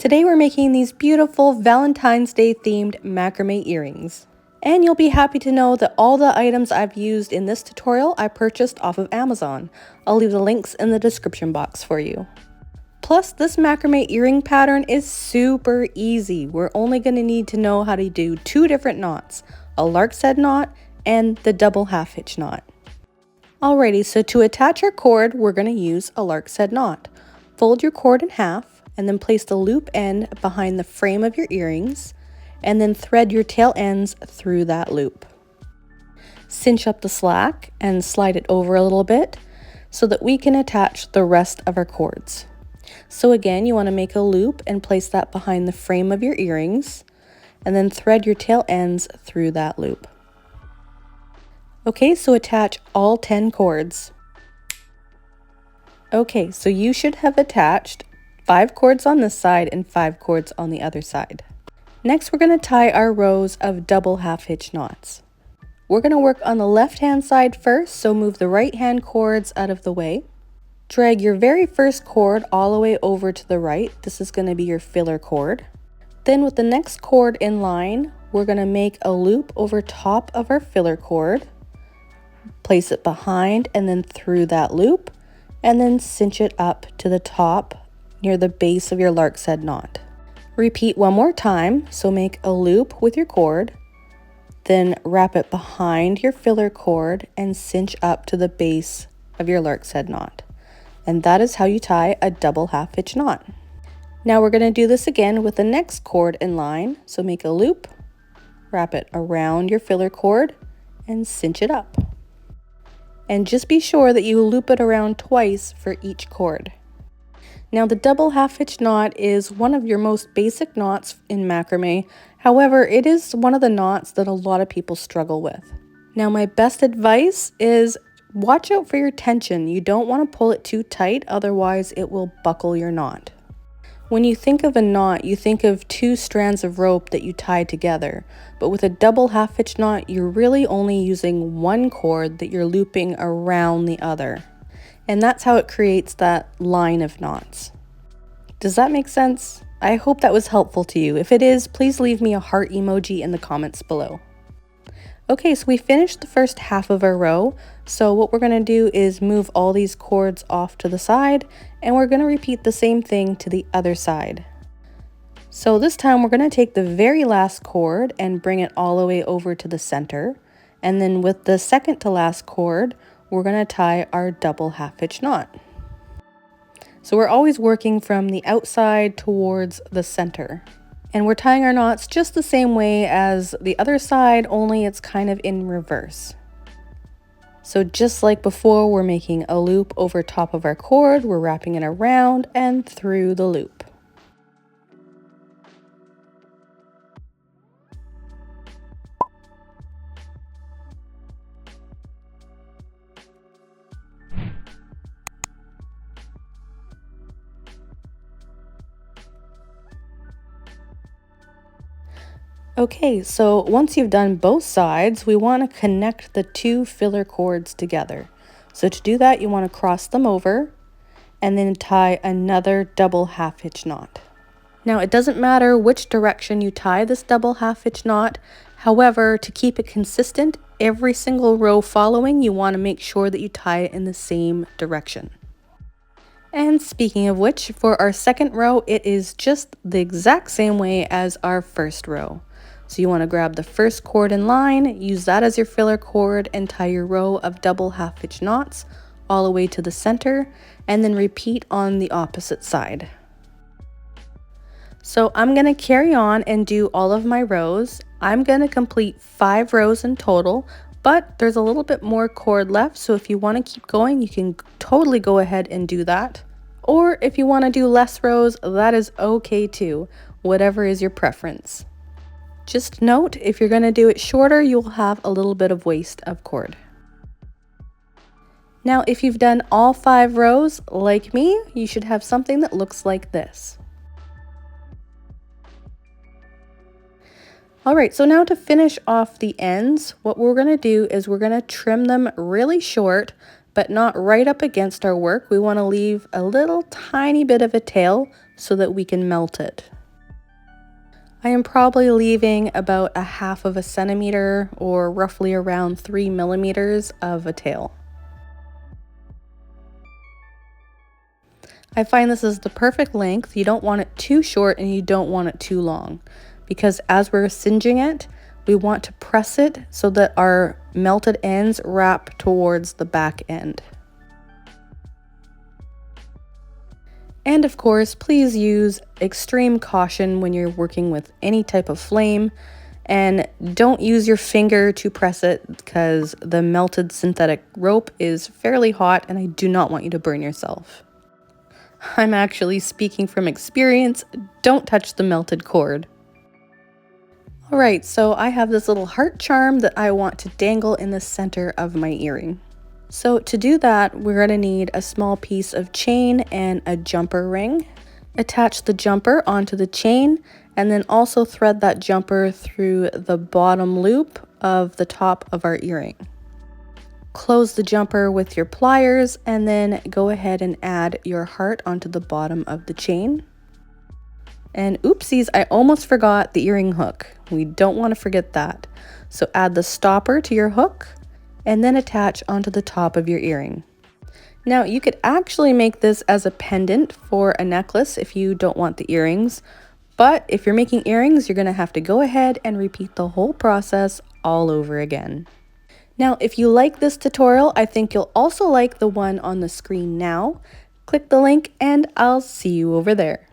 Today we're making these beautiful Valentine's Day themed macrame earrings. And you'll be happy to know that all the items I've used in this tutorial I purchased off of Amazon. I'll leave the links in the description box for you. Plus, this macrame earring pattern is super easy. We're only going to need to know how to do two different knots, a lark's head knot and the double half hitch knot. Alrighty, so to attach our cord, we're going to use a lark's head knot. Fold your cord in half and then place the loop end behind the frame of your earrings and then thread your tail ends through that loop. Cinch up the slack and slide it over a little bit so that we can attach the rest of our cords. So again, you want to make a loop and place that behind the frame of your earrings and then thread your tail ends through that loop. Okay, so attach all 10 cords. Okay, so you should have attached 5 cords on this side and 5 cords on the other side. Next, we're going to tie our rows of double half hitch knots. We're going to work on the left hand side first, so move the right hand cords out of the way. Drag your very first cord all the way over to the right. This is going to be your filler cord. Then with the next cord in line, we're going to make a loop over top of our filler cord. Place it behind and then through that loop, and then cinch it up to the top near the base of your lark's head knot. Repeat one more time, so make a loop with your cord, then wrap it behind your filler cord and cinch up to the base of your lark's head knot. And that is how you tie a double half hitch knot. Now we're going to do this again with the next cord in line, so make a loop, wrap it around your filler cord and cinch it up. And just be sure that you loop it around twice for each cord. Now the double half hitch knot is one of your most basic knots in macrame. However, it is one of the knots that a lot of people struggle with. Now my best advice is watch out for your tension. You don't want to pull it too tight, otherwise it will buckle your knot. When you think of a knot, you think of 2 strands of rope that you tie together, but with a double half hitch knot, you're really only using one cord that you're looping around the other. And that's how it creates that line of knots. Does that make sense? I hope that was helpful to you. If it is, please leave me a heart emoji in the comments below. Okay, so we finished the first half of our row. So what we're going to do is move all these cords off to the side, and we're going to repeat the same thing to the other side. So this time we're going to take the very last cord and bring it all the way over to the center. And then with the second to last cord, we're going to tie our double half hitch knot. So we're always working from the outside towards the center. And we're tying our knots just the same way as the other side, only it's kind of in reverse. So just like before, we're making a loop over top of our cord, we're wrapping it around and through the loop. Okay, so once you've done both sides, we want to connect the 2 filler cords together. So to do that, you want to cross them over and then tie another double half hitch knot. Now it doesn't matter which direction you tie this double half hitch knot. However, to keep it consistent, every single row following, you want to make sure that you tie it in the same direction. And speaking of which, for our second row, it is just the exact same way as our first row. So you want to grab the first cord in line, use that as your filler cord, and tie your row of double half hitch knots all the way to the center, and then repeat on the opposite side. So I'm going to carry on and do all of my rows. I'm going to complete 5 rows in total, but there's a little bit more cord left, so if you want to keep going, you can totally go ahead and do that. Or if you want to do less rows, that is okay too, whatever is your preference. Just note, if you're going to do it shorter, you'll have a little bit of waste of cord. Now, if you've done all 5 rows, like me, you should have something that looks like this. Alright, so now to finish off the ends, what we're going to do is we're going to trim them really short, but not right up against our work. We want to leave a little tiny bit of a tail so that we can melt it. I am probably leaving about a half of a centimeter or roughly around 3 millimeters of a tail. I find this is the perfect length. You don't want it too short and you don't want it too long, because as we're singeing it, we want to press it so that our melted ends wrap towards the back end. And of course, please use extreme caution when you're working with any type of flame, and don't use your finger to press it because the melted synthetic rope is fairly hot and I do not want you to burn yourself. I'm actually speaking from experience. Don't touch the melted cord. Alright, so I have this little heart charm that I want to dangle in the center of my earring. So to do that, we're going to need a small piece of chain and a jumper ring. Attach the jumper onto the chain and then also thread that jumper through the bottom loop of the top of our earring. Close the jumper with your pliers and then go ahead and add your heart onto the bottom of the chain. And oopsies, I almost forgot the earring hook. We don't want to forget that. So add the stopper to your hook and then attach onto the top of your earring. Now you could actually make this as a pendant for a necklace if you don't want the earrings, but if you're making earrings, you're going to have to go ahead and repeat the whole process all over again. Now, if you like this tutorial, I think you'll also like the one on the screen now. Click the link and I'll see you over there.